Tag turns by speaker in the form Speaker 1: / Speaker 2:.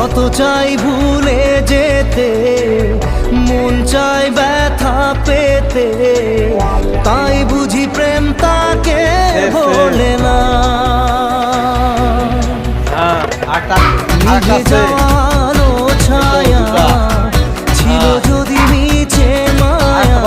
Speaker 1: যত চাই ভুলে যেতে, মন চাই ব্যথা পেতে, তাই বুঝি প্রেম তাকে বলে না। নিভে যাওয়ানো ছায়া ছিল যদি নিচে মায়া,